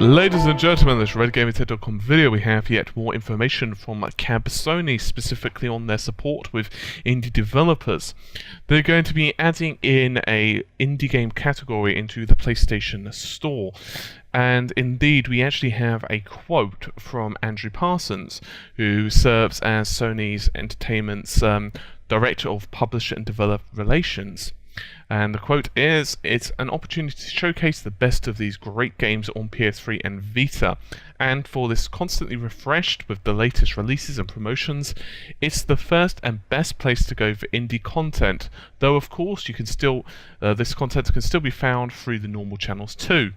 Ladies and gentlemen, this RedGamerTech.com video, we have yet more information from Sony, specifically on their support with indie developers. They're going to be adding in a indie game category into the PlayStation Store. And indeed, we actually have a quote from Andrew Parsons, who serves as Sony's Entertainment's Director of Publisher and Developer Relations. And the quote is, "It's an opportunity to showcase the best of these great games on PS3 and Vita, and for this constantly refreshed with the latest releases and promotions, it's the first and best place to go for indie content, though of course you can still this content can still be found through the normal channels too."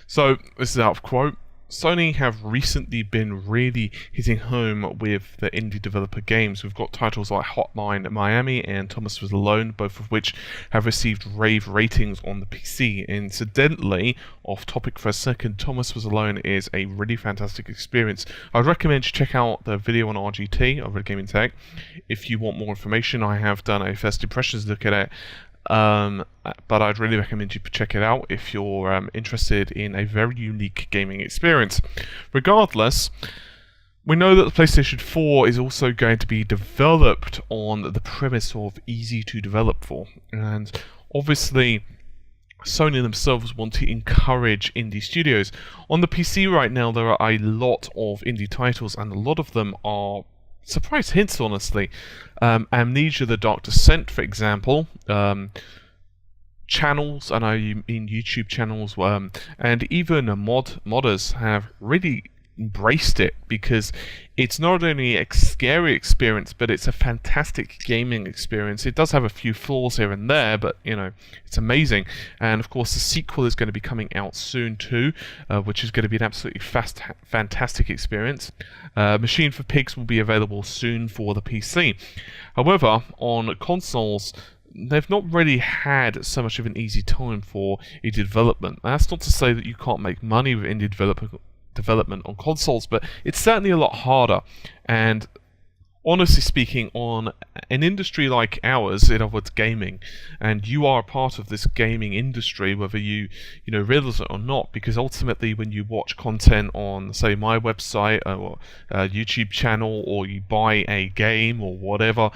So this is out of quote. Sony have recently been really hitting home with the indie developer games. We've got titles like Hotline Miami and Thomas Was Alone, both of which have received rave ratings on the PC. Incidentally, off topic for a second, Thomas Was Alone is a really fantastic experience. I'd recommend you check out the video on RGT, of Red Gaming Tech. If you want more information, I have done a first impressions look at it. But I'd really recommend you check it out if you're interested in a very unique gaming experience. Regardless, we know that the PlayStation 4 is also going to be developed on the premise of easy to develop for, and obviously Sony themselves want to encourage indie studios. On the PC right now, there are a lot of indie titles, and a lot of them are surprise hints, honestly. Amnesia: The Dark Descent, for example. Channels, I know you mean YouTube channels, and even modders have really embraced it, because it's not only a scary experience, but it's a fantastic gaming experience. It does have a few flaws here and there, but you know, it's amazing. And of course the sequel is going to be coming out soon too, which is going to be an absolutely fantastic experience. Machine for Pigs will be available soon for the PC. However, on consoles, they've not really had so much of an easy time for indie development. That's not to say that you can't make money with indie development on consoles, but it's certainly a lot harder. And honestly speaking, on an industry like ours, in other words gaming, and you are a part of this gaming industry, whether you realize it or not, because ultimately when you watch content on, say, my website or a YouTube channel, or you buy a game or whatever,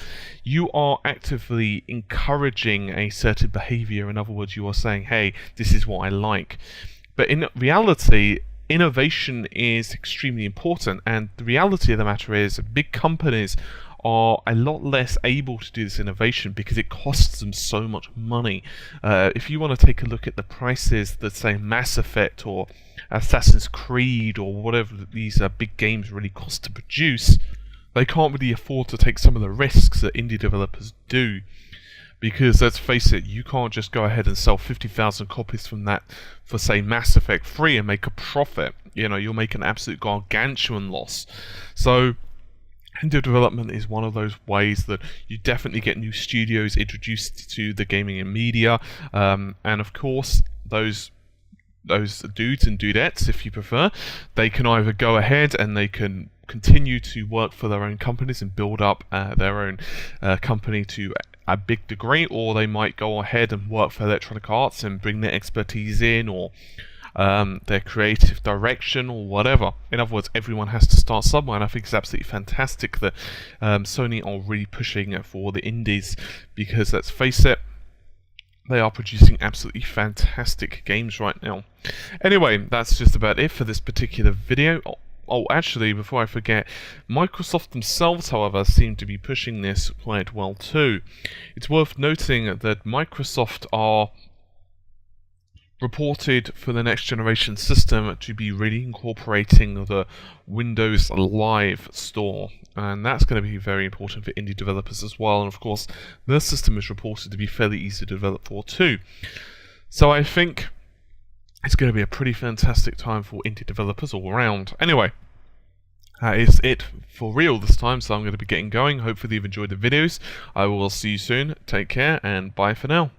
you are actively encouraging a certain behavior. In other words, you are saying, hey, this is what I like. But in reality, innovation is extremely important, and the reality of the matter is big companies are a lot less able to do this innovation because it costs them so much money. If you want to take a look at the prices that, say, Mass Effect or Assassin's Creed or whatever these big games really cost to produce, they can't really afford to take some of the risks that indie developers do. Because let's face it, you can't just go ahead and sell 50,000 copies from that for, say, Mass Effect 3 and make a profit. You know, you'll make an absolute gargantuan loss. So indie development is one of those ways that you definitely get new studios introduced to the gaming and media. And of course, those dudes and dudettes, if you prefer, they can either go ahead and they can continue to work for their own companies and build up their own company to a big degree, or they might go ahead and work for Electronic Arts and bring their expertise in, or their creative direction, or whatever. In other words, everyone has to start somewhere, and I think it's absolutely fantastic that Sony are really pushing for the indies, because let's face it, they are producing absolutely fantastic games right now. Anyway, that's just about it for this particular video. Oh, actually, before I forget, Microsoft themselves, however, seem to be pushing this quite well too. It's worth noting that Microsoft are reported for the next generation system to be really incorporating the Windows Live store, and that's going to be very important for indie developers as well. And of course, their system is reported to be fairly easy to develop for too. So I think it's going to be a pretty fantastic time for indie developers all around. Anyway, that is it for real this time, so I'm going to be getting going. Hopefully you've enjoyed the videos. I will see you soon. Take care, and bye for now.